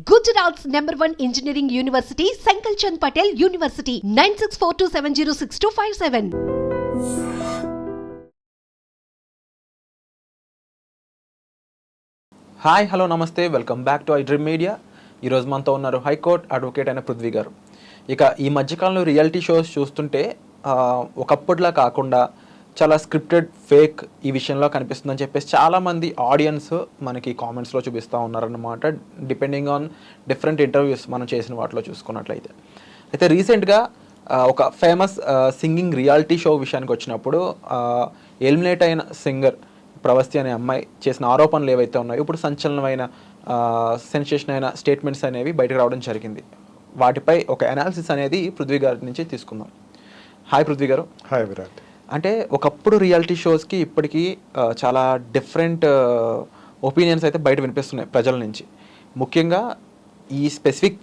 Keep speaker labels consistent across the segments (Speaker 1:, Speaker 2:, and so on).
Speaker 1: Gujarat's #1 engineering university, Sankalchand Patel University, 9642706257.
Speaker 2: Hi hello నమస్తే, welcome back to I dream media. ఈరోజు మనతో ఉన్నారు high court advocate అయిన పృథ్వీ గారు. ఇక ఈ మధ్యకాలంలో రియాలిటీ షోస్ చూస్తుంటే ఒకప్పటిలా కాకుండా చాలా స్క్రిప్టెడ్, ఫేక్ ఈ విషయంలో కనిపిస్తుందని చెప్పేసి చాలామంది ఆడియన్స్ మనకి కామెంట్స్లో చూపిస్తూ ఉన్నారన్నమాట, డిపెండింగ్ ఆన్ డిఫరెంట్ ఇంటర్వ్యూస్ మనం చేసిన వాటిలో చూసుకున్నట్లయితే. అయితే రీసెంట్గా ఒక ఫేమస్ సింగింగ్ రియాలిటీ షో విషయానికి వచ్చినప్పుడు ఎలిమినేట్ అయిన సింగర్ ప్రవస్తి అనే అమ్మాయి చేసిన ఆరోపణలు ఏవైతే ఉన్నాయో ఇప్పుడు సంచలనమైన సెన్సేషన్ అయిన స్టేట్మెంట్స్ అనేవి బయటకు రావడం జరిగింది. వాటిపై ఒక అనాలిసిస్ అనేది పృథ్వీ గారి నుంచి తీసుకుందాం. హాయ్ పృథ్వీ గారు.
Speaker 3: హాయ్ విరాట్.
Speaker 2: అంటే ఒకప్పుడు రియాలిటీ షోస్కి ఇప్పటికీ చాలా డిఫరెంట్ ఒపీనియన్స్ అయితే బయట వినిపిస్తున్నాయి ప్రజల నుంచి. ముఖ్యంగా ఈ స్పెసిఫిక్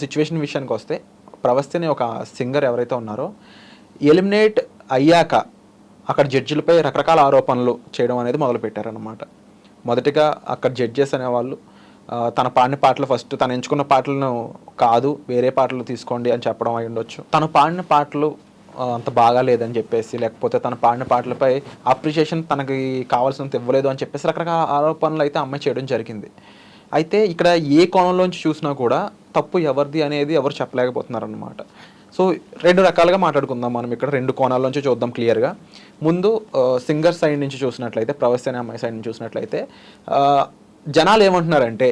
Speaker 2: సిచ్యువేషన్ విషయానికి వస్తే ప్రవస్తి అనే ఒక సింగర్ ఎవరైతే ఉన్నారో ఎలిమినేట్ అయ్యాక అక్కడ జడ్జిలపై రకరకాల ఆరోపణలు చేయడం అనేది మొదలుపెట్టారనమాట. మొదటిగా అక్కడ జడ్జెస్ అనేవాళ్ళు తన పాడిన పాటలు ఫస్ట్ తను ఎంచుకున్న పాటలను కాదు వేరే పాటలు తీసుకోండి అని చెప్పడం అయి ఉండొచ్చు. తను పాడిన పాటలు అంత బాగా లేదని చెప్పేసి, లేకపోతే తన పాడిన పాటలపై అప్రిషియేషన్ తనకి కావాల్సినంత ఇవ్వలేదు అని చెప్పేసి రకరకాల ఆరోపణలు అయితే అమ్మాయి చేయడం జరిగింది. అయితే ఇక్కడ ఏ కోణంలోంచి చూసినా కూడా తప్పు ఎవరిది అనేది ఎవరు చెప్పలేకపోతున్నారన్నమాట. సో రెండు రకాలుగా మాట్లాడుకుందాం మనం ఇక్కడ, రెండు కోణాల్లోంచి చూద్దాం క్లియర్గా. ముందు సింగర్ సైడ్ నుంచి చూసినట్లయితే, ప్రవస్తి అనే అమ్మాయి సైడ్ నుంచి చూసినట్లయితే జనాలు ఏమంటున్నారంటే,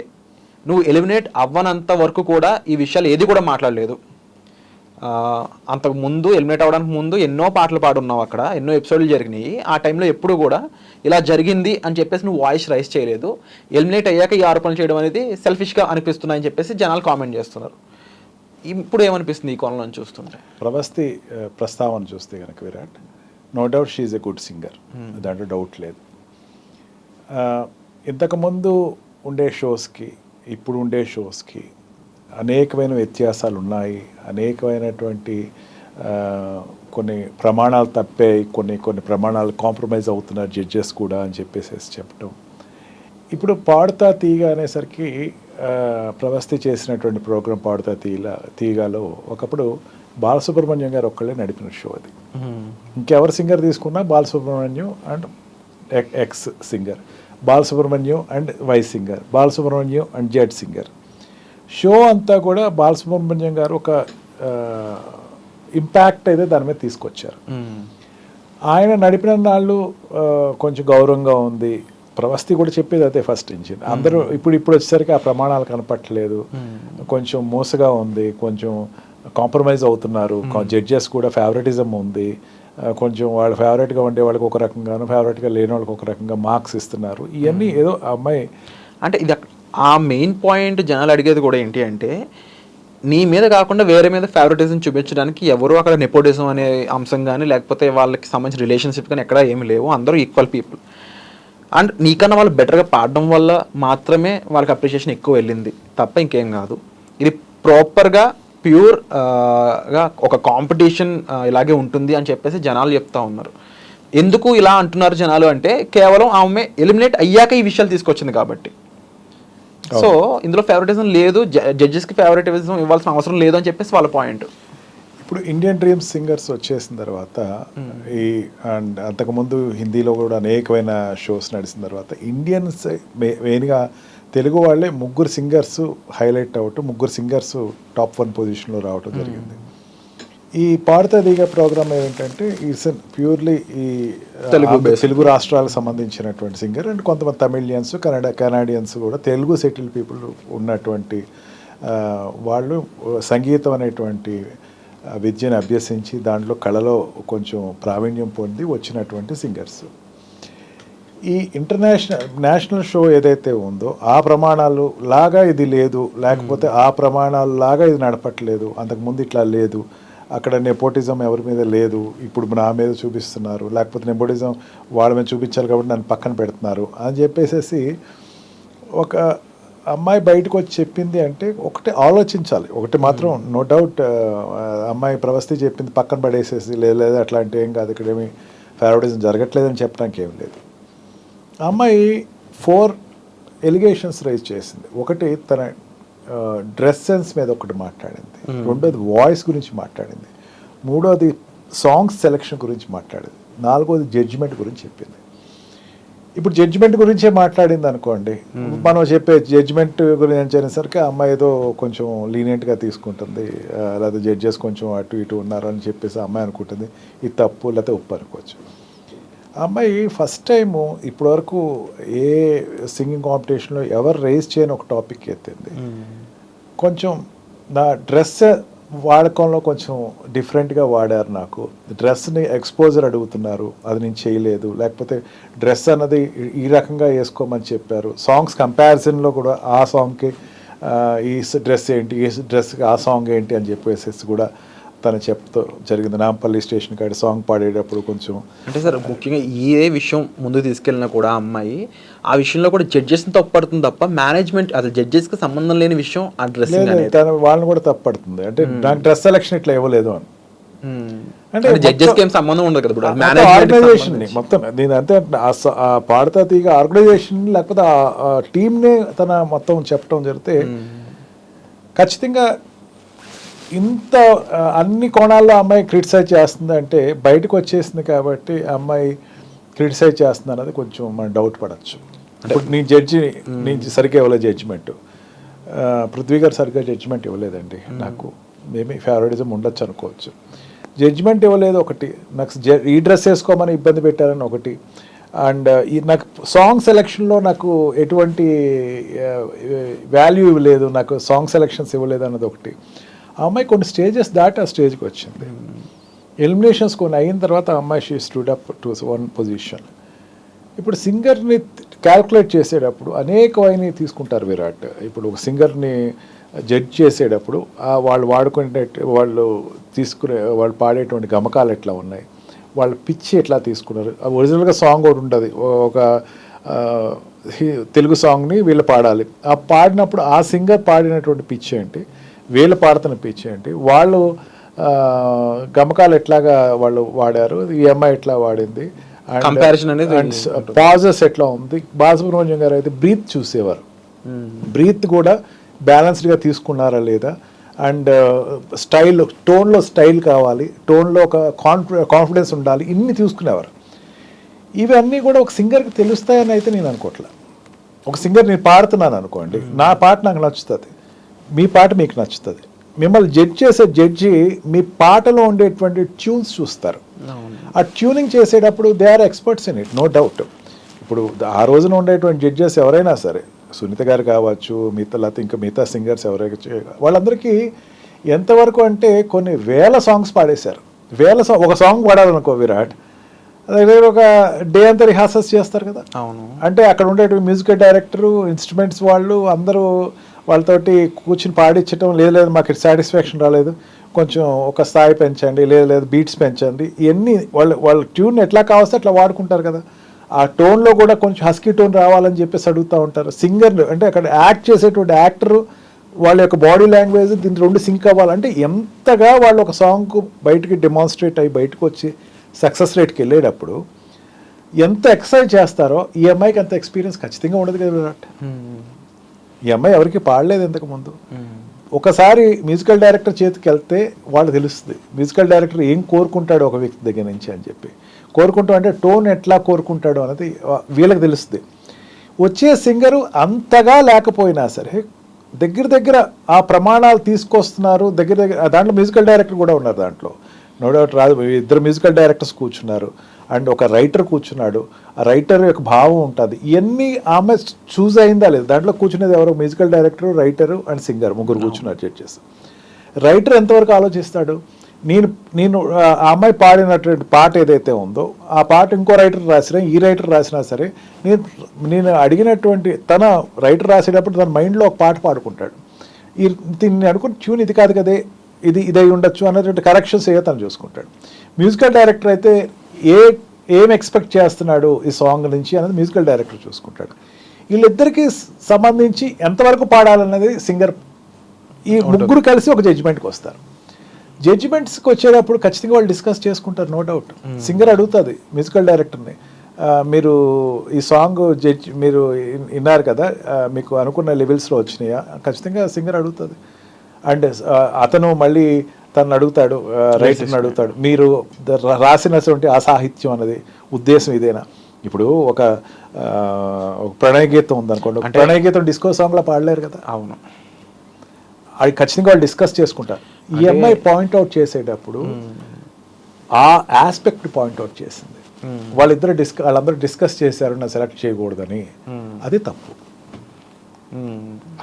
Speaker 2: నువ్వు ఎలిమినేట్ అవ్వనంత వరకు కూడా ఈ విషయాలు ఏది కూడా మాట్లాడలేదు, అంతకు ముందు ఎలిమినేట్ అవ్వడానికి ముందు ఎన్నో పాటలు పాడున్నావు, అక్కడ ఎన్నో ఎపిసోడ్లు జరిగినాయి, ఆ టైంలో ఎప్పుడు కూడా ఇలా జరిగింది అని చెప్పేసి నువ్వు వాయిస్ రైజ్ చేయలేదు, ఎలిమినేట్ అయ్యాక ఈ ఆరోపణలు చేయడం అనేది సెల్ఫిష్గా అనిపిస్తున్నాయని చెప్పేసి జనాలు కామెంట్ చేస్తున్నారు. ఇప్పుడు ఏమనిపిస్తుంది ఈ కోణంలో చూస్తుంటే?
Speaker 3: ప్రవస్తి ప్రస్తావన చూస్తే కనుక Virat, no doubt she is a good singer, దాంట్లో డౌట్ లేదు. ఇంతకుముందు ఉండే షోస్కి ఇప్పుడు ఉండే షోస్కి అనేకమైన వ్యత్యాసాలు ఉన్నాయి. అనేకమైనటువంటి కొన్ని ప్రమాణాలు తప్పాయి, కొన్ని ప్రమాణాలు కాంప్రమైజ్ అవుతున్నారు జడ్జెస్ కూడా అని చెప్పేసి చెప్పడం. ఇప్పుడు పాడుతా తీగ అనేసరికి ప్రవస్తి చేసినటువంటి ప్రోగ్రాం పాడుతా తీగలో ఒకప్పుడు బాలసుబ్రహ్మణ్యం గారు ఒక్కళ్ళే నడిపిన షో అది. ఇంకెవరు సింగర్ తీసుకున్నా Balasubrahmanyam and X singer, Balasubrahmanyam and Y singer, Balasubrahmanyam and Z singer. Show అంతా కూడా బాలసుబ్రహ్మణ్యం గారు ఒక ఇంపాక్ట్ అయితే దాని మీద తీసుకొచ్చారు. ఆయన నడిపిన నాళ్ళు కొంచెం గౌరవంగా ఉంది. ప్రవస్తి కూడా చెప్పేది అదే ఫస్ట్ నుంచి. అందరూ ఇప్పుడు వచ్చేసరికి ఆ ప్రమాణాలు కనపట్టలేదు, కొంచెం మోసగా ఉంది, కొంచెం కాంప్రమైజ్ అవుతున్నారు. జడ్జెస్ కూడా ఫేవరెటిజం ఉంది, కొంచెం వాళ్ళు ఫేవరెట్గా ఉండే వాళ్ళకి ఒక రకంగాను, ఫేవరెట్గా లేని వాళ్ళకి ఒక రకంగా మార్క్స్ ఇస్తున్నారు. ఇవన్నీ ఏదో అమ్మాయి
Speaker 2: అంటే ఇది ఆ మెయిన్ పాయింట్ జనాలు అడిగేది కూడా ఏంటి అంటే, నీ మీద కాకుండా వేరే మీద ఫేవరెటిజం చూపించడానికి ఎవరు అక్కడ నెపోటిజం అనే అంశం కానీ లేకపోతే వాళ్ళకి సంబంధించిన రిలేషన్షిప్ కానీ ఎక్కడ ఏమి లేవు, అందరూ ఈక్వల్ పీపుల్. అండ్ నీకన్నా వాళ్ళు బెటర్గా పాడడం వల్ల మాత్రమే వాళ్ళకి అప్రిషియేషన్ ఎక్కువ వెళ్ళింది తప్ప ఇంకేం కాదు. ఇది ప్రాపర్గా ప్యూర్గా ఒక కాంపిటీషన్ ఇలాగే ఉంటుంది అని చెప్పేసి జనాలు చెప్తా ఉన్నారు. ఎందుకు ఇలా అంటున్నారు జనాలు అంటే, కేవలం ఆమె ఎలిమినేట్ అయ్యాక ఈ విషయాలు తీసుకొచ్చింది కాబట్టి. సో ఇందులో ఫేవరెటిజం లేదు, జడ్జెస్కి ఫేవరెటిజం ఇవ్వాల్సిన అవసరం లేదు అని చెప్పేసి వాళ్ళ పాయింట్.
Speaker 3: ఇప్పుడు ఇండియన్ డ్రీమ్స్ సింగర్స్ వచ్చేసిన తర్వాత అండ్ అంతకుముందు హిందీలో కూడా అనేకమైన షోస్ నడిచిన తర్వాత ఇండియన్స్ మెయిన్గా తెలుగు వాళ్ళే ముగ్గురు సింగర్స్ హైలైట్ అవ్వటం, ముగ్గురు సింగర్స్ టాప్ 1 పొజిషన్లో రావటం జరిగింది. ఈ పాడుతా దిగ ప్రోగ్రామ్ ఏంటంటే ఇట్స్ ప్యూర్లీ ఈ తెలుగు రాష్ట్రాలకు సంబంధించినటువంటి సింగర్ అండ్ కొంతమంది తమిళియన్స్, కెనాడియన్స్ కూడా తెలుగు సెటిల్ పీపుల్ ఉన్నటువంటి వాళ్ళు సంగీతం అనేటువంటి విద్యను అభ్యసించి దాంట్లో కళలో కొంచెం ప్రావీణ్యం పొంది వచ్చినటువంటి సింగర్స్. ఈ నేషనల్ షో ఏదైతే ఉందో ఆ ప్రమాణాలు లాగా ఇది లేదు, లేకపోతే ఆ ప్రమాణాలు లాగా ఇది నడపట్లేదు, అంతకుముందు ఇట్లా లేదు, అక్కడ నెపోటిజం ఎవరి మీద లేదు, ఇప్పుడు నా మీద చూపిస్తున్నారు, లేకపోతే నెపోటిజం వాళ్ళ మీద చూపించాలి కాబట్టి నన్ను పక్కన పెడుతున్నారు అని చెప్పేసి ఒక అమ్మాయి బయటకు వచ్చి చెప్పింది అంటే ఒకటి ఆలోచించాలి. ఒకటి మాత్రం నో డౌట్, అమ్మాయి ప్రవస్తి చెప్పింది పక్కన పడేసేసి లేదు అట్లాంటి ఏం కాదు, ఇక్కడ ఏమి ఫేవరెటిజం జరగట్లేదని చెప్పడానికి ఏం లేదు. అమ్మాయి 4 ఎలిగేషన్స్ రైజ్ చేసింది. ఒకటి, తన డ్రెస్ సెన్స్ మీద ఒకటి మాట్లాడింది, రెండోది వాయిస్ గురించి మాట్లాడింది, మూడోది సాంగ్స్ సెలెక్షన్ గురించి మాట్లాడింది, నాలుగోది జడ్జిమెంట్ గురించి చెప్పింది. ఇప్పుడు జడ్జిమెంట్ గురించే మాట్లాడింది అనుకోండి, మనం చెప్పే జడ్జిమెంట్ గురించి అనేసరికి అమ్మాయి ఏదో కొంచెం లీనియంట్గా తీసుకుంటుంది, లేదా జడ్జెస్ కొంచెం అటు ఇటు ఉన్నారు అని చెప్పేసి అమ్మాయి అనుకుంటుంది ఇది తప్పు లేకపోతే ఉప్పు అనుకోవచ్చు. అమ్మాయి ఫస్ట్ టైము ఇప్పటివరకు ఏ సింగింగ్ కాంపిటీషన్లో ఎవరు రేస్ చేయని ఒక టాపిక్ ఎత్తింది. కొంచెం నా డ్రెస్ వాడకంలో కొంచెం డిఫరెంట్గా వాడారు. నాకు డ్రెస్ని ఎక్స్పోజర్ అడుగుతున్నారు, అది నేను చేయలేదు, లేకపోతే డ్రెస్ అన్నది ఈ రకంగా వేసుకోమని చెప్పారు. సాంగ్స్ కంపారిజన్లో కూడా ఆ సాంగ్కి ఈ డ్రెస్ ఏంటి, ఈ డ్రెస్కి ఆ సాంగ్ ఏంటి అని చెప్పేసి కూడా తను చెప్తూ జరిగింది. నాంపల్లి స్టేషన్ కాడ సాంగ్ పాడేటప్పుడు కొంచెం
Speaker 2: అంటే సార్ ముఖ్యంగా ఏ విషయం ముందుకు తీసుకెళ్ళినా కూడా అమ్మాయి ఆ విషయంలో కూడా జడ్జెస్ని తప్పుపడుతుంది తప్ప మేనేజ్మెంట్ అది జడ్జెస్కి సంబంధం లేని విషయం ఆ డ్రెస్సింగ్ అనేది.
Speaker 3: తను వాళ్ళని కూడా తప్పుపడుతుంది, అంటే నాకు డ్రెస్ సెలక్షన్ ఇట్లా ఇవ్వలేదు అని.
Speaker 2: అంటే జడ్జెస్కి ఏం సంబంధం ఉండదు కదా,
Speaker 3: ఆర్గనైజేషన్ మొత్తం నేను అంతే ఆ పాడతా తీగ ఆర్గనైజేషన్ లేకపోతే ఆ టీమ్నే తన మొత్తం చెప్పడం జరిగితే ఖచ్చితంగా ఇంత అన్ని కోణాల్లో అమ్మాయి క్రిటిసైజ్ చేస్తుంది అంటే బయటకు వచ్చేసింది కాబట్టి అమ్మాయి క్రిటిసైజ్ చేస్తుంది అన్నది కొంచెం మనం డౌట్ పడవచ్చు. ఇప్పుడు నీ జడ్జి నీ సరిగ్గా ఇవ్వలేదు జడ్జిమెంట్, పృథ్వీ గారు సరిగ్గా జడ్జిమెంట్ ఇవ్వలేదండి, నాకు మేబీ ఫేవరెటిజం ఉండొచ్చు అనుకోవచ్చు. జడ్జిమెంట్ ఇవ్వలేదు ఒకటి, నాకు ఈ డ్రెస్ వేసుకోమని ఇబ్బంది పెట్టారని ఒకటి, అండ్ నాకు సాంగ్ సెలెక్షన్లో నాకు ఎటువంటి వాల్యూ ఇవ్వలేదు, నాకు సాంగ్ సెలెక్షన్స్ ఇవ్వలేదు అన్నది ఒకటి. ఆ అమ్మాయి కొన్ని స్టేజెస్ దాటి ఆ స్టేజ్కి వచ్చింది. ఎలిమినేషన్స్ కొన్ని అయిన తర్వాత ఆ అమ్మాయి she stood up to one position. ఇప్పుడు సింగర్ని క్యాల్కులేట్ చేసేటప్పుడు అనేకమైన తీసుకుంటారు విరాట్. ఇప్పుడు ఒక సింగర్ని జడ్జ్ చేసేటప్పుడు వాళ్ళు వాడుకునే వాళ్ళు పాడేటువంటి గమకాలు ఎట్లా ఉన్నాయి, వాళ్ళ పిచ్చి ఎట్లా తీసుకున్నారు, ఒరిజినల్గా సాంగ్ ఒకటి ఉంటుంది, ఒక తెలుగు సాంగ్ని వీళ్ళు పాడాలి, ఆ పాడినప్పుడు ఆ సింగర్ పాడినటువంటి పిచ్ ఏంటి, వీళ్ళు పాడుతున్న పిచ్ ఏంటి, వాళ్ళు గమకాలు ఎట్లాగా వాళ్ళు వాడారు, ఈ అమ్మాయి ఎట్లా వాడింది, అండ్ పాజెస్ ఎట్లా ఉంది. బాలసుబ్రహ్మణ్యం గారు అయితే బ్రీత్ చూసేవారు, బ్రీత్ కూడా బ్యాలెన్స్డ్గా తీసుకున్నారా లేదా, అండ్ స్టైల్ టోన్లో స్టైల్ కావాలి, టోన్లో ఒక కాన్ఫిడెన్స్ ఉండాలి, ఇన్ని తీసుకునేవారు. ఇవన్నీ కూడా ఒక సింగర్కి తెలుస్తాయని అయితే నేను అనుకోవట్లే. ఒక సింగర్ నేను పాడుతున్నాను అనుకోండి, నా పాట నాకు నచ్చుతుంది, మీ పాట మీకు నచ్చుతుంది, మిమ్మల్ని జడ్జ్ చేసే జడ్జి మీ పాటలో ఉండేటువంటి ట్యూన్స్ చూస్తారు. ఆ ట్యూనింగ్ చేసేటప్పుడు they are experts in it, no doubt. ఇప్పుడు ఆ రోజున ఉండేటువంటి జడ్జెస్ ఎవరైనా సరే, సునీత గారు కావచ్చు, మిగతా సింగర్స్ ఎవరైనా, వాళ్ళందరికీ ఎంతవరకు అంటే కొన్ని వేల సాంగ్స్ పాడేశారు. ఒక సాంగ్ పాడాలనుకో విరాట్, అదే ఒక డే అంతా రిహార్సల్స్ చేస్తారు కదా. అంటే అక్కడ ఉండేటువంటి మ్యూజిక్ డైరెక్టరు, ఇన్స్ట్రుమెంట్స్ వాళ్ళు అందరూ వాళ్ళతోటి కూర్చుని పాడించడం, లేదు మాకు సాటిస్ఫాక్షన్ రాలేదు, కొంచెం ఒక స్థాయి పెంచండి, లేదు బీట్స్ పెంచండి, ఇవన్నీ వాళ్ళ ట్యూన్ ఎట్లా కావస్తే అట్లా వాడుకుంటారు కదా. ఆ టోన్లో కూడా కొంచెం హస్కీ టోన్ రావాలని చెప్పేసి అడుగుతూ ఉంటారు. సింగర్లు అంటే అక్కడ యాక్ట్ చేసేటువంటి యాక్టరు వాళ్ళ యొక్క బాడీ లాంగ్వేజ్ దీని రెండు సింక్ అవ్వాలంటే ఎంతగా వాళ్ళు ఒక సాంగ్ బయటికి డెమాన్స్ట్రేట్ అయ్యి బయటకు వచ్చి సక్సెస్ రేట్కి వెళ్ళేటప్పుడు ఎంత ఎక్సర్సైజ్ చేస్తారో ఈ అమ్మాయికి అంత ఎక్స్పీరియన్స్ ఖచ్చితంగా ఉండదు కదా విరాట్. ఈ అమ్మాయి ఎవరికి పాడలేదు ఇంతకుముందు. ఒకసారి మ్యూజికల్ డైరెక్టర్ చేతికి వెళ్తే వాళ్ళు తెలుస్తుంది మ్యూజికల్ డైరెక్టర్ ఏం కోరుకుంటాడు ఒక వ్యక్తి దగ్గర నుంచి అని చెప్పి. కోరుకుంటాం అంటే టోన్ ఎట్లా కోరుకుంటాడు అనేది వీళ్ళకి తెలుస్తుంది. వచ్చే సింగరు అంతగా లేకపోయినా సరే దగ్గర ఆ ప్రమాణాలు తీసుకొస్తున్నారు. దగ్గర దాంట్లో మ్యూజికల్ డైరెక్టర్ కూడా ఉన్నారు, దాంట్లో నో డౌట్. ఇద్దరు మ్యూజికల్ డైరెక్టర్స్ కూర్చున్నారు అండ్ ఒక రైటర్ కూర్చున్నాడు. ఆ రైటర్ యొక్క భావం ఉంటుంది. ఇవన్నీ ఆమె చూజ్ అయిందా లేదు. దాంట్లో కూర్చునేది ఎవరు? Musical director, writer and singer, ముగ్గురు కూర్చున్నారు జడ్జెస్. రైటర్ ఎంతవరకు ఆలోచిస్తాడు? నేను ఆ అమ్మాయి పాడినటువంటి పాట ఏదైతే ఉందో ఆ పాట ఇంకో రైటర్ రాసినా ఈ రైటర్ రాసినా సరే నేను అడిగినటువంటి తన రైటర్ రాసేటప్పుడు తన మైండ్లో ఒక పాట పాడుకుంటాడు. నేను అనుకున్న ట్యూన్ ఇది కాదు కదే, ఇదై ఉండొచ్చు అన్నటువంటి కరెక్షన్స్ ఏ తను చూసుకుంటాడు. మ్యూజికల్ డైరెక్టర్ అయితే ఏం ఎక్స్పెక్ట్ చేస్తున్నాడు ఈ సాంగ్ నుంచి అనేది మ్యూజికల్ డైరెక్టర్ చూసుకుంటాడు. వీళ్ళిద్దరికీ సంబంధించి ఎంతవరకు పాడాలన్నది సింగర్, ఈ ముగ్గురు కలిసి ఒక జడ్జిమెంట్కి వస్తారు. జడ్జిమెంట్స్కి వచ్చేటప్పుడు ఖచ్చితంగా వాళ్ళు డిస్కస్ చేసుకుంటారు, నో డౌట్. సింగర్ అడుగుతుంది మ్యూజికల్ డైరెక్టర్ని, మీరు ఈ సాంగ్ జడ్జ్ మీరు విన్నారు కదా, మీకు అనుకున్న లెవెల్స్లో వచ్చినాయా ఖచ్చితంగా సింగర్ అడుగుతుంది. అండ్ అతను మళ్ళీ తను అడుగుతాడు, రైటర్ని అడుగుతాడు, మీరు రాసినటువంటి ఆ సాహిత్యం అన్నది ఉద్దేశం ఇదేనా? ఇప్పుడు ఒక ప్రణయ గీతం ఉందనుకోండి, ప్రణయ గీతం డిస్కో సాంగ్లో పాడలేరు కదా.
Speaker 2: అవును,
Speaker 3: అది ఖచ్చితంగా వాళ్ళు డిస్కస్ చేసుకుంటారు. ఈ అమ్మాయి పాయింట్అవుట్ చేసేటప్పుడు ఆ ఆస్పెక్ట్ పాయింట్అవుట్ చేసింది. వాళ్ళందరూ డిస్కస్ చేశారు నా సెలెక్ట్ చేయకూడదని. అది తప్పు,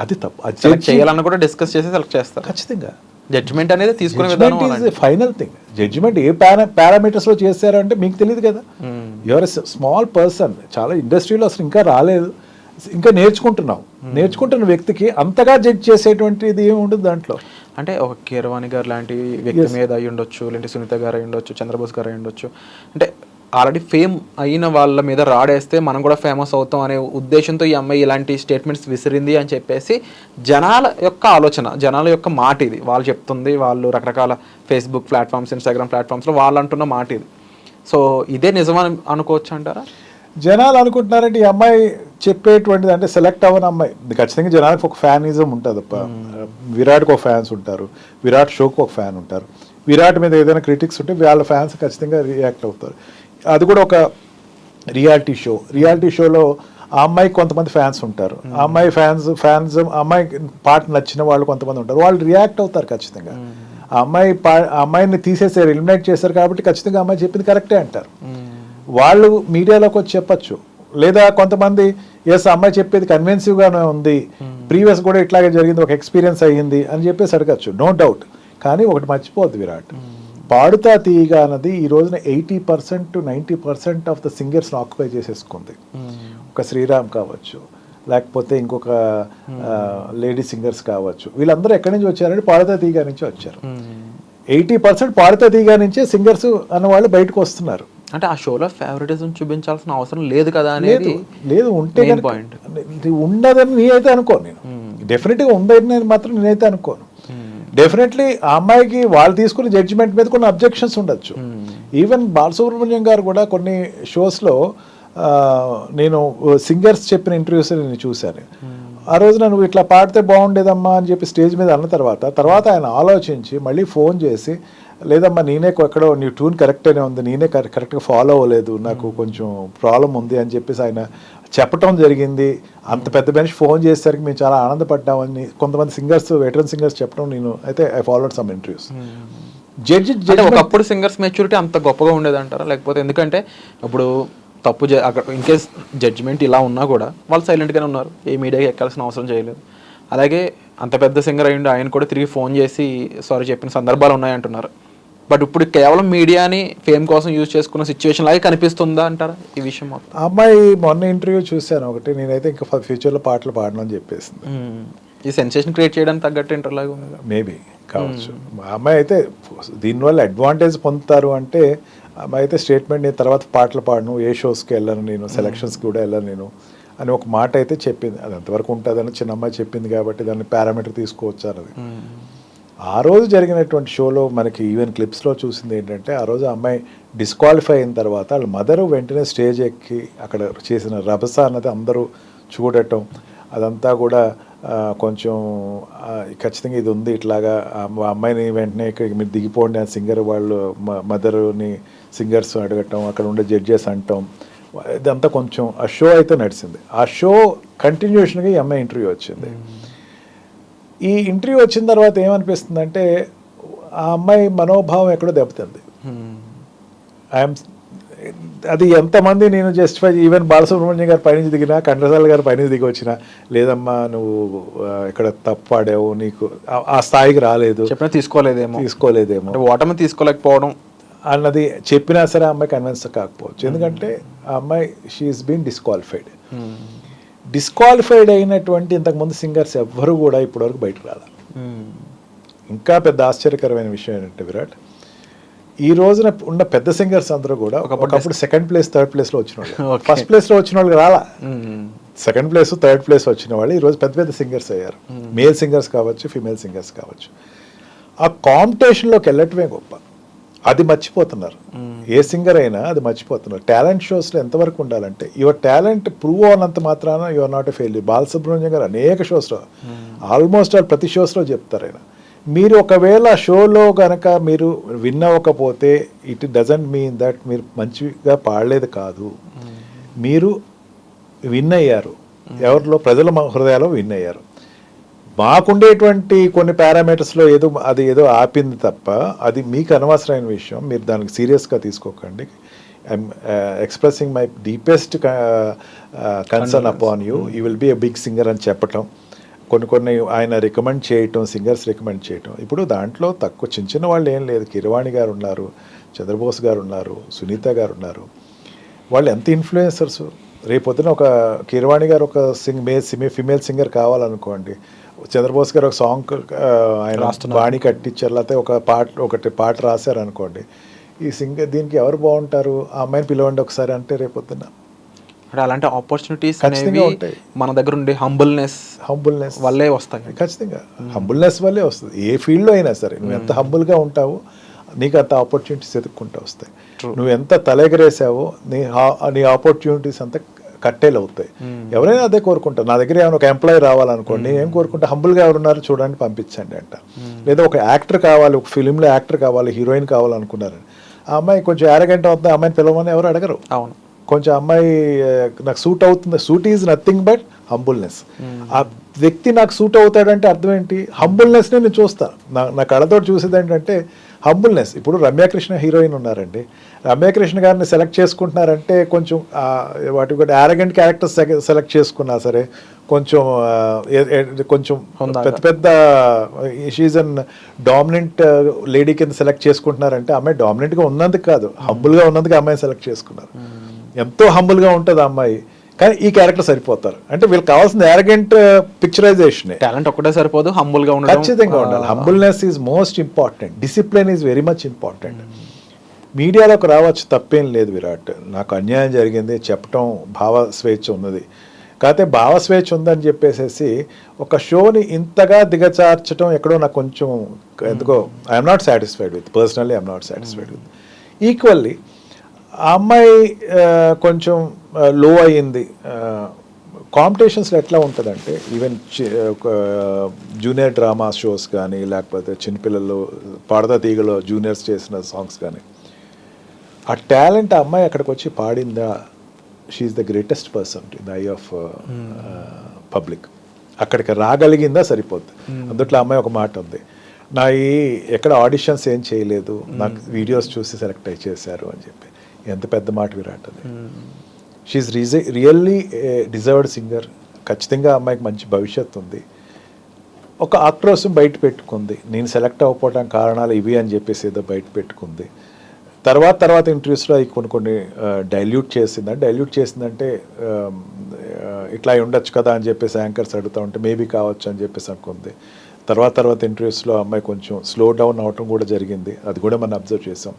Speaker 3: అది తప్పు. అది
Speaker 2: చేయాలన్నా కూడా డిస్కస్ చేసి సెలెక్ట్ చేస్తారు.
Speaker 3: ఖచ్చితంగా
Speaker 2: జడ్జ్మెంట్ అనేది తీసుకునే విధానం
Speaker 3: ఫైనల్ థింగ్. జడ్జిమెంట్ ఏ పారామీటర్స్లో చేశారు అంటే మీకు తెలియదు కదా. యువర్ స్మాల్ పర్సన్, చాలా ఇండస్ట్రీలో అసలు ఇంకా రాలేదు, ఇంకా నేర్చుకుంటున్న వ్యక్తికి అంతగా జడ్జ్ చేసేటువంటిది ఏమి ఉండదు దాంట్లో.
Speaker 2: అంటే ఒక కీరవాణి గారు లాంటి వ్యక్తి మీద అయి ఉండొచ్చు, లేదంటే సునీత గారు అయి ఉండొచ్చు, చంద్రబోస్ గారు అయి ఉండొచ్చు. అంటే ఆల్రెడీ ఫేమ్ అయిన వాళ్ళ మీద రాడేస్తే మనం కూడా ఫేమస్ అవుతాం అనే ఉద్దేశంతో ఈ అమ్మాయి ఇలాంటి స్టేట్మెంట్స్ విసిరింది అని చెప్పేసి జనాల యొక్క ఆలోచన, జనాల యొక్క మాట ఇది. వాళ్ళు చెప్తుంది, వాళ్ళు రకరకాల ఫేస్బుక్ ప్లాట్ఫామ్స్, ఇన్స్టాగ్రామ్ ప్లాట్ఫామ్స్లో వాళ్ళు అంటున్న మాట ఇది. సో ఇదే నిజమని అనుకోవచ్చు అంటారా?
Speaker 3: జనాలు అనుకుంటున్నారంటే ఈ అమ్మాయి చెప్పేటువంటిది అంటే సెలెక్ట్ అవ్వని అమ్మాయి. ఖచ్చితంగా జనానికి ఒక ఫ్యానిజం ఉంటుంది. విరాట్కి ఒక ఫ్యాన్స్ ఉంటారు, విరాట్ షోకి ఒక ఫ్యాన్ ఉంటారు. విరాట్ మీద ఏదైనా క్రిటిక్స్ ఉంటే వాళ్ళ ఫ్యాన్స్ ఖచ్చితంగా రియాక్ట్ అవుతారు. అది కూడా ఒక రియాలిటీ షోలో ఆ అమ్మాయికి కొంతమంది ఫ్యాన్స్ ఉంటారు, ఆ అమ్మాయి ఫ్యాన్స్ అమ్మాయి పాట నచ్చిన వాళ్ళు కొంతమంది ఉంటారు, వాళ్ళు రియాక్ట్ అవుతారు ఖచ్చితంగా. ఆ అమ్మాయిని తీసేసారు, ఎలిమినేట్ చేశారు కాబట్టి ఖచ్చితంగా అమ్మాయి చెప్పింది కరెక్టే అంటారు. వాళ్ళు మీడియాలోకి వచ్చి చెప్పచ్చు, లేదా కొంతమంది ఎస్ అమ్మాయి చెప్పేది కన్విన్సివ్గానే ఉంది, ప్రీవియస్ కూడా ఇట్లాగే జరిగింది, ఒక ఎక్స్పీరియన్స్ అయ్యింది అని చెప్పేసి అడగచ్చు, నో డౌట్. కానీ ఒకటి మర్చిపోద్ది విరాట్, పాడుతా తీయగా అన్నది ఈ రోజున 80% to 90% ఆఫ్ ద సింగర్స్ని ఆక్యుపై చేసేసుకుంది. ఒక శ్రీరామ్ కావచ్చు, లేకపోతే ఇంకొక లేడీ సింగర్స్ కావచ్చు, వీళ్ళందరూ ఎక్కడి నుంచి వచ్చారంటే పాడుతా తీయగా నుంచి వచ్చారు. 80% పాడుతా తీయగా నుంచే సింగర్స్ అన్న వాళ్ళు బయటకు వస్తున్నారు.
Speaker 2: అంటే ఆ షోలో ఫేవరెటిజం చూపించాల్సిన అవసరం లేదు కదా అనేది
Speaker 3: లేదు. ఉంటే
Speaker 2: పాయింట్
Speaker 3: ఉండదని నేనైతే అనుకోను. నేను డెఫినెట్గా ఉందని మాత్రం నేనైతే అనుకోను. డెఫినెట్లీ ఆ అమ్మాయికి వాళ్ళు తీసుకున్న జడ్జిమెంట్ మీద కొన్ని అబ్జెక్షన్స్ ఉండొచ్చు. ఈవెన్ బాలసుబ్రహ్మణ్యం గారు కూడా కొన్ని షోస్లో నేను సింగర్స్ చెప్పిన ఇంటర్వ్యూస్ నేను చూశాను. ఆ రోజున నువ్వు ఇట్లా పాడితే బాగుండేదమ్మా అని చెప్పి స్టేజ్ మీద అన్న తర్వాత ఆయన ఆలోచించి మళ్ళీ ఫోన్ చేసి, లేదమ్మా నేనే ఎక్కడో నీ ట్యూన్ కరెక్ట్గానే ఉంది, నేనే కరెక్ట్గా ఫాలో అవ్వలేదు, నాకు కొంచెం ప్రాబ్లం ఉంది అని చెప్పేసి ఆయన చెప్పటం జరిగింది. అంత పెద్ద మనిషి ఫోన్ చేసేసరికి మేము చాలా ఆనందపడ్డామని కొంతమంది సింగర్స్, వెటరన్ సింగర్స్ చెప్పడం నేను అయితే I followed some interviews. Judge
Speaker 2: ఒకప్పుడు సింగర్స్ మెచ్యూరిటీ అంత గొప్పగా ఉండేది అంటారా? లేకపోతే ఎందుకంటే ఇప్పుడు తప్పు అక్కడ ఇన్ కేస్ జడ్జిమెంట్ ఇలా ఉన్నా కూడా వాళ్ళు సైలెంట్గానే ఉన్నారు, ఏ మీడియాకి ఎక్కాల్సిన అవసరం చేయలేదు. అలాగే అంత పెద్ద సింగర్ అయ్యిండు, ఆయన కూడా తిరిగి ఫోన్ చేసి సారీ చెప్పిన సందర్భాలు ఉన్నాయంటున్నారు. బట్ ఇప్పుడు కేవలం మీడియాని ఫేమ్ కోసం యూజ్ చేసుకున్న సిచ్యువేషన్ లాగే కనిపిస్తుందా అంటారా ఈ విషయం మొత్తం?
Speaker 3: అమ్మాయి మొన్న ఇంటర్వ్యూ చూశాను ఒకటి, నేనైతే ఇంకా ఫ్యూచర్లో పాటలు పాడను అని చెప్పేసింది.
Speaker 2: ఈ సెన్సేషన్ క్రియేట్ చేయడానికి తగ్గట్టు ఇంటర్లాగా ఉంది,
Speaker 3: మేబీ కావచ్చు. అమ్మాయి అయితే దీనివల్ల అడ్వాంటేజ్ పొందుతారు అంటే అమ్మాయి అయితే స్టేట్మెంట్, నేను తర్వాత పాటలు పాడను, ఏ షోస్కి వెళ్ళను నేను, సెలక్షన్స్కి కూడా వెళ్ళను నేను అని ఒక మాట అయితే చెప్పింది. అది ఎంతవరకు ఉంటుందని చిన్న అమ్మాయి చెప్పింది కాబట్టి దాన్ని పారామీటర్ తీసుకోవచ్చు అన్నది. ఆ రోజు జరిగినటువంటి షోలో మనకి ఈవెన్ క్లిప్స్లో చూసింది ఏంటంటే, ఆ రోజు అమ్మాయి డిస్క్వాలిఫై అయిన తర్వాత వాళ్ళ మదరు వెంటనే స్టేజ్ ఎక్కి అక్కడ చేసిన రభస అన్నది అందరూ చూడటం, అదంతా కూడా కొంచెం ఖచ్చితంగా ఇది ఉంది ఇట్లాగా, అమ్మాయిని వెంటనే ఇక్కడ మీరు దిగిపోండి అని సింగర్ వాళ్ళు మదరుని సింగర్స్ అడగటం, అక్కడ ఉండే జడ్జెస్ అంటాం, ఇదంతా కొంచెం ఆ షో అయితే నడిచింది. ఆ షో కంటిన్యూషన్గా ఈ అమ్మాయి ఇంటర్వ్యూ వచ్చింది. ఈ ఇంటర్వ్యూ వచ్చిన తర్వాత ఏమనిపిస్తుందంటే ఆ అమ్మాయి మనోభావం ఎక్కడో దెబ్బతింది. అది ఎంతమంది నేను జస్టిఫై, ఈవెన్ బాలసుబ్రహ్మణ్యం గారు పైనుంచి దిగినా, కండ్రసాల గారు పైనుంచి దిగి వచ్చినా, లేదమ్మా నువ్వు ఇక్కడ తప్పు పాడావు, నీకు ఆ స్థాయికి రాలేదు, తీసుకోలేదేమో
Speaker 2: ఓటమి తీసుకోలేకపోవడం
Speaker 3: అన్నది చెప్పినా సరే ఆ అమ్మాయి కన్విన్స్ కాకపోవచ్చు. ఎందుకంటే ఆ అమ్మాయి షీఈస్ బీన్ డిస్క్వాలిఫైడ్ అయినటువంటి ఇంతకుముందు సింగర్స్ ఎవ్వరు కూడా ఇప్పటివరకు బయటకు రాలి. ఇంకా పెద్ద ఆశ్చర్యకరమైన విషయం ఏంటంటే విరాట్, ఈ రోజున ఉన్న పెద్ద సింగర్స్ అందరూ కూడా ఒకప్పుడు సెకండ్ ప్లేస్, థర్డ్ ప్లేస్లో వచ్చిన వాళ్ళు, ఫస్ట్ ప్లేస్లో వచ్చిన వాళ్ళు రాలా, సెకండ్ ప్లేస్, థర్డ్ ప్లేస్ వచ్చిన వాళ్ళు ఈరోజు పెద్ద పెద్ద సింగర్స్ అయ్యారు. మేల్ సింగర్స్ కావచ్చు, ఫీమేల్ సింగర్స్ కావచ్చు. ఆ కాంపిటీషన్లోకి వెళ్ళటమే గొప్ప. అది మర్చిపోతున్నారు. ఏ సింగర్ అయినా అది మర్చిపోతున్నారు. టాలెంట్ షోస్లో ఎంతవరకు ఉండాలంటే యువర్ టాలెంట్ ప్రూవ్ అవునంత మాత్రాన your not a failure. Balasubrahmanyam గారు అనేక షోస్లో ఆల్మోస్ట్ ఆల్ ప్రతి షోస్లో చెప్తారు ఆయన, మీరు ఒకవేళ షోలో కనుక మీరు విన్ అవ్వకపోతే ఇట్ డజంట్ మీన్ దట్ మీరు మంచిగా పాడలేదు కాదు, మీరు విన్ అయ్యారు. ఎవరిలో? ప్రజల హృదయాల్లో విన్ అయ్యారు. మాకుండేటువంటి కొన్ని పారామీటర్స్లో అది ఏదో ఆపింది తప్ప అది మీకు అనవసరమైన విషయం. మీరు దానికి సీరియస్గా తీసుకోకండి. I'm expressing my deepest concern upon you will be a big singer అని చెప్పటం, కొన్ని ఆయన రికమెండ్ చేయటం, సింగర్స్ రికమెండ్ చేయటం. ఇప్పుడు దాంట్లో తక్కువ చిన్న వాళ్ళు ఏం లేదు. కిరవాణి గారు ఉన్నారు, చంద్రబోస్ గారు ఉన్నారు, సునీత గారు ఉన్నారు. వాళ్ళు ఎంత ఇన్ఫ్లుయెన్సర్స్. రేపొద్దున ఒక కిరవాణి గారు ఒక ఫిమేల్ సింగర్ కావాలనుకోండి, చంద్రబోస్ గారు ఒక సాంగ్ ఆయన బాణి కట్టించారు, లేకపోతే ఒకటి పాట రాశారనుకోండి, ఈ సింగర్ దీనికి ఎవరు బాగుంటారు, ఆ అమ్మాయిని పిలవండి ఒకసారి అంటే రేపొద్దున
Speaker 2: అలాంటి ఆపర్చునిటీస్
Speaker 3: ఖచ్చితంగా ఉంటాయి.
Speaker 2: మన దగ్గర ఉండే హంబుల్నెస్ వల్లే వస్తాయి.
Speaker 3: ఖచ్చితంగా హంబుల్నెస్ వల్లే వస్తుంది. ఏ ఫీల్డ్లో అయినా సరే నువ్వు ఎంత హంబుల్గా ఉంటావో నీకు అంత ఆపర్చునిటీస్ ఎదుర్కొంటూ వస్తాయి. నువ్వు ఎంత తలెగరేసావో నీ ఆపర్చునిటీస్ అంతా కట్టేలు అవుతాయి. ఎవరైనా అదే కోరుకుంటారు. నా దగ్గర ఏమైనా ఒక ఎంప్లాయీ రావాలనుకోండి, ఏం కోరుకుంటా, హంబుల్గా ఎవరున్నారు చూడండి పంపించండి అంట. లేదా ఒక యాక్టర్ కావాలి, ఒక ఫిలింలో యాక్టర్ కావాలి, హీరోయిన్ కావాలనుకున్నారు, ఆ అమ్మాయి కొంచెం యారగెంట్ అవుతుంది, ఆ అమ్మాయిని పిలవమని ఎవరు అడగరు.
Speaker 2: అవును,
Speaker 3: కొంచెం అమ్మాయి నాకు సూట్ అవుతుంది. Suit is nothing but humbleness. ఆ వ్యక్తి నాకు సూట్ అవుతాడంటే అర్థం ఏంటి? హంబుల్నెస్నే నేను చూస్తాను. నా కళ్ళతో చూసేది ఏంటంటే హంబుల్నెస్. ఇప్పుడు రమ్యాకృష్ణ హీరోయిన్ ఉన్నారండి, రమ్యాకృష్ణ గారిని సెలెక్ట్ చేసుకుంటున్నారంటే కొంచెం వాటి కూడా యారగెంట్ క్యారెక్టర్స్ సెలెక్ట్ చేసుకున్నా సరే కొంచెం పెద్ద షీజ్ అన్ డామినెంట్ లేడీ కింద సెలెక్ట్ చేసుకుంటున్నారంటే అమ్మాయి డామినెంట్గా ఉన్నందుకు కాదు, హంబుల్గా ఉన్నందుకు అమ్మాయిని సెలెక్ట్ చేసుకున్నారు. ఎంతో హంబుల్గా ఉంటుంది ఆ అమ్మాయి, కానీ ఈ క్యారెక్టర్ సరిపోతారు. అంటే వీళ్ళకి కావాల్సిన యారగెంట్ పిక్చరైజేషన్.
Speaker 2: టాలెంట్ ఒకటే సరిపోదు, హంబుల్గా ఉండడం
Speaker 3: ఖచ్చితంగా ఉండాలి. Humbleness is most important. Discipline is very much important. మీడియాలోకి రావచ్చు, తప్పేం లేదు. విరాట్, నాకు అన్యాయం జరిగింది చెప్పటం భావ స్వేచ్ఛ ఉన్నది. కాకపోతే భావ స్వేచ్ఛ ఉందని చెప్పేసి ఒక షోని ఇంతగా దిగచార్చడం ఎక్కడో నాకు కొంచెం ఎందుకో I'm not satisfied with. Personally I'm not satisfied with. Equally ఆ అమ్మాయి కొంచెం లో అయ్యింది. కాంపిటీషన్స్లో ఎట్లా ఉంటుందంటే ఈవెన్ ఒక జూనియర్ డ్రామా షోస్ కానీ, లేకపోతే చిన్నపిల్లలు పాడతా తీగలో జూనియర్స్ చేసిన సాంగ్స్ కానీ, ఆ టాలెంట్ ఆ అమ్మాయి అక్కడికి వచ్చి పాడిందా, she is the greatest person in the eye of public. అక్కడికి రాగలిగిందా సరిపోద్ది. అందుట్లో అమ్మాయి ఒక మాట ఉంది, నా ఎక్కడ ఆడిషన్స్ ఏం చేయలేదు, నాకు వీడియోస్ చూసి సెలెక్ట్ అయ్యి చేశారు అని చెప్పి. ఎంత పెద్ద మాట విరాట్ అది. She's really deserved singer. ఖచ్చితంగా అమ్మాయికి మంచి భవిష్యత్తు ఉంది. ఒక ఆక్రోశం బయట పెట్టుకుంది, నేను సెలెక్ట్ అవ్వకపోవడానికి కారణాలు ఇవి అని చెప్పేసి ఏదో బయట పెట్టుకుంది. తర్వాత ఇంటర్వ్యూస్లో అవి కొన్ని డైల్యూట్ చేసిందంటే ఇట్లా ఉండొచ్చు కదా అని చెప్పేసి యాంకర్స్ అడుగుతూ ఉంటే మేబీ కావచ్చు అని చెప్పేసి అనుకుంది. తర్వాత ఇంటర్వ్యూస్లో అమ్మాయి కొంచెం స్లో డౌన్ అవటం కూడా జరిగింది. అది కూడా మనం అబ్జర్వ్ చేసాం.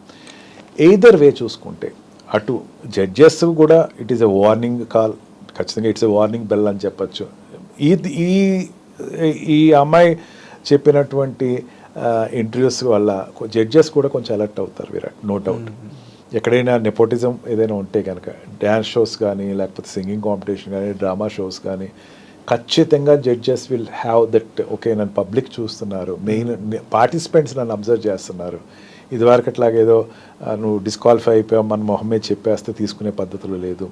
Speaker 3: ఎయిదర్ వే చూసుకుంటే అటు జడ్జెస్ కూడా it is a warning call, ఖచ్చితంగా ఇట్స్ ఎ వార్నింగ్ బెల్ అని చెప్పచ్చు. ఈ అమ్మాయి చెప్పినటువంటి ఇంటర్వ్యూస్ వల్ల జడ్జెస్ కూడా కొంచెం అలర్ట్ అవుతారు విరాట్, నో డౌట్. ఎక్కడైనా నెపోటిజం ఏదైనా ఉంటే కనుక డ్యాన్స్ షోస్ కానీ, లేకపోతే సింగింగ్ కాంపిటీషన్ కానీ, డ్రామా షోస్ కానీ, ఖచ్చితంగా judges will have that. Okay, నన్ను పబ్లిక్ చూస్తున్నారు, మెయిన్ పార్టిసిపెంట్స్ నన్ను అబ్జర్వ్ చేస్తున్నారు. ఇదివరకు అట్లాగేదో నువ్వు డిస్క్వాలిఫై అయిపోయావు మన మొహమ్మే చెప్పేస్తే తీసుకునే పద్ధతులు లేదు.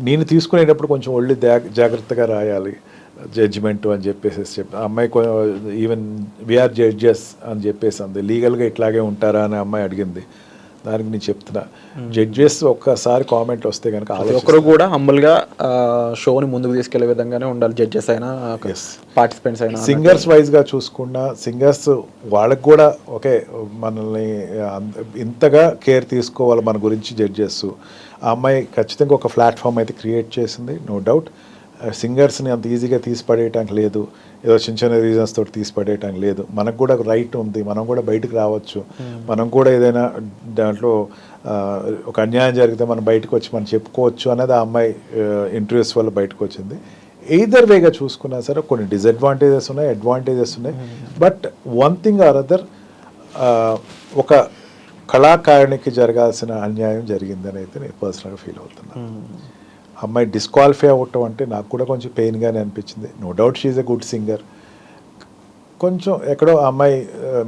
Speaker 3: నేను తీసుకునేటప్పుడు కొంచెం ఒళ్ళు జాగ్రత్తగా రాయాలి జడ్జిమెంటు అని చెప్పేసి అమ్మాయి ఈవెన్ వీఆర్ జడ్జెస్ అని చెప్పేసి అంది. లీగల్గా ఇట్లాగే ఉంటారా అని అమ్మాయి అడిగింది. దానికి నేను చెప్తున్నా, జడ్జెస్ ఒక్కసారి కామెంట్ వస్తే కనుక
Speaker 2: ఒకరు కూడా హంబుల్గా షోని ముందుకు తీసుకెళ్లే విధంగానే ఉండాలి. జడ్జెస్ అయినా పార్టిసిపెంట్స్ అయినా
Speaker 3: సింగర్స్ వైజ్గా చూసుకున్నా, సింగర్స్ వాళ్ళకి కూడా ఓకే మనల్ని ఇంతగా కేర్ తీసుకోవాలి మన గురించి జడ్జెస్. ఆ అమ్మాయి ఖచ్చితంగా ఒక ప్లాట్ఫామ్ అయితే క్రియేట్ చేసింది, నో డౌట్. సింగర్స్ని అంత ఈజీగా తీసి పడేయటానికి లేదు, ఏదో చిన్న రీజన్స్ తోటి తీసి పడేయటానికి లేదు. మనకు కూడా రైట్ ఉంది, మనం కూడా బయటకు రావచ్చు. మనం కూడా ఏదైనా దాంట్లో ఒక అన్యాయం జరిగితే మనం బయటకు వచ్చి మనం చెప్పుకోవచ్చు అనేది ఆ అమ్మాయి ఇంటర్వ్యూస్ వల్ల బయటకు వచ్చింది. ఎయిదర్ వేగా చూసుకున్నా సరే కొన్ని డిసడ్వాంటేజెస్ ఉన్నాయి, అడ్వాంటేజెస్ ఉన్నాయి. But one thing or other, ఒక కళాకారునికి జరగాల్సిన అన్యాయం జరిగిందని అయితే నేను పర్సనల్గా ఫీల్ అవుతున్నాను. అమ్మాయి డిస్క్వాలిఫై అవ్వటం అంటే నాకు కూడా కొంచెం పెయిన్గానే అనిపించింది. No doubt she's a good singer. కొంచెం ఎక్కడో అమ్మాయి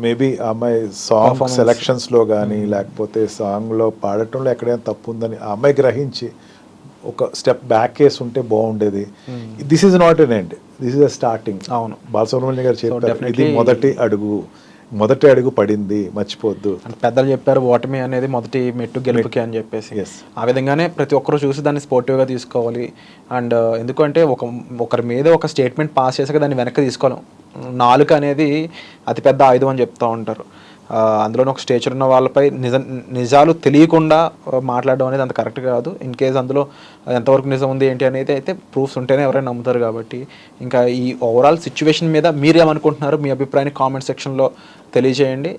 Speaker 3: మేబీ అమ్మాయి సాంగ్ సెలక్షన్స్లో కానీ లేకపోతే సాంగ్లో పాడటంలో ఎక్కడైనా తప్పు ఉందని ఆ అమ్మాయి గ్రహించి ఒక స్టెప్ బ్యాక్ వేసి ఉంటే బాగుండేది. This is not an end, this is a starting.
Speaker 2: అవును,
Speaker 3: బాలసుబ్రహ్మణ్యం గారు చెప్పారు, ఇది మొదటి అడుగు పడింది, మర్చిపోద్దు.
Speaker 2: పెద్దలు చెప్పారు ఓటమి అనేది మొదటి మెట్టు గెలుపుకి అని చెప్పేసి. ఆ విధంగానే ప్రతి ఒక్కరు చూసి దాన్ని స్పోర్టివ్గా తీసుకోవాలి. అండ్ ఎందుకంటే ఒకరి మీద ఒక స్టేట్మెంట్ పాస్ చేసాక దాన్ని వెనక్కి తీసుకోలేం. నాలుక అనేది అతిపెద్ద ఆయుధం అని చెప్తూ ఉంటారు. అందులోనే ఒక స్టేచర్ ఉన్న వాళ్ళపై నిజాలు తెలియకుండా మాట్లాడడం అనేది అంత కరెక్ట్ కాదు. ఇన్ కేస్ అందులో ఎంతవరకు నిజం ఉంది ఏంటి అనేది అయితే ప్రూఫ్స్ ఉంటేనే ఎవరైనా నమ్ముతారు. కాబట్టి ఇంకా ఈ ఓవరాల్ సిచ్యువేషన్ మీద మీరేమనుకుంటున్నారు, మీ అభిప్రాయాన్ని కామెంట్ సెక్షన్లో తెలియజేయండి.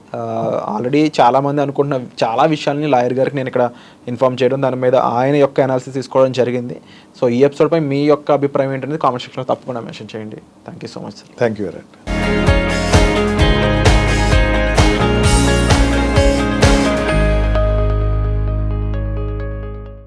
Speaker 2: ఆల్రెడీ చాలామంది అనుకుంటున్న చాలా విషయాలని లాయర్ గారికి నేను ఇక్కడ ఇన్ఫార్మ్ చేయడం, దాని మీద ఆయన యొక్క అనాలిసిస్ తీసుకోవడం జరిగింది. సో ఈ ఎపిసోడ్పై మీ యొక్క అభిప్రాయం ఏంటనేది కామెంట్ సెక్షన్లో తప్పకుండా మెన్షన్ చేయండి. Thank you so much sir.
Speaker 3: Thank you very much.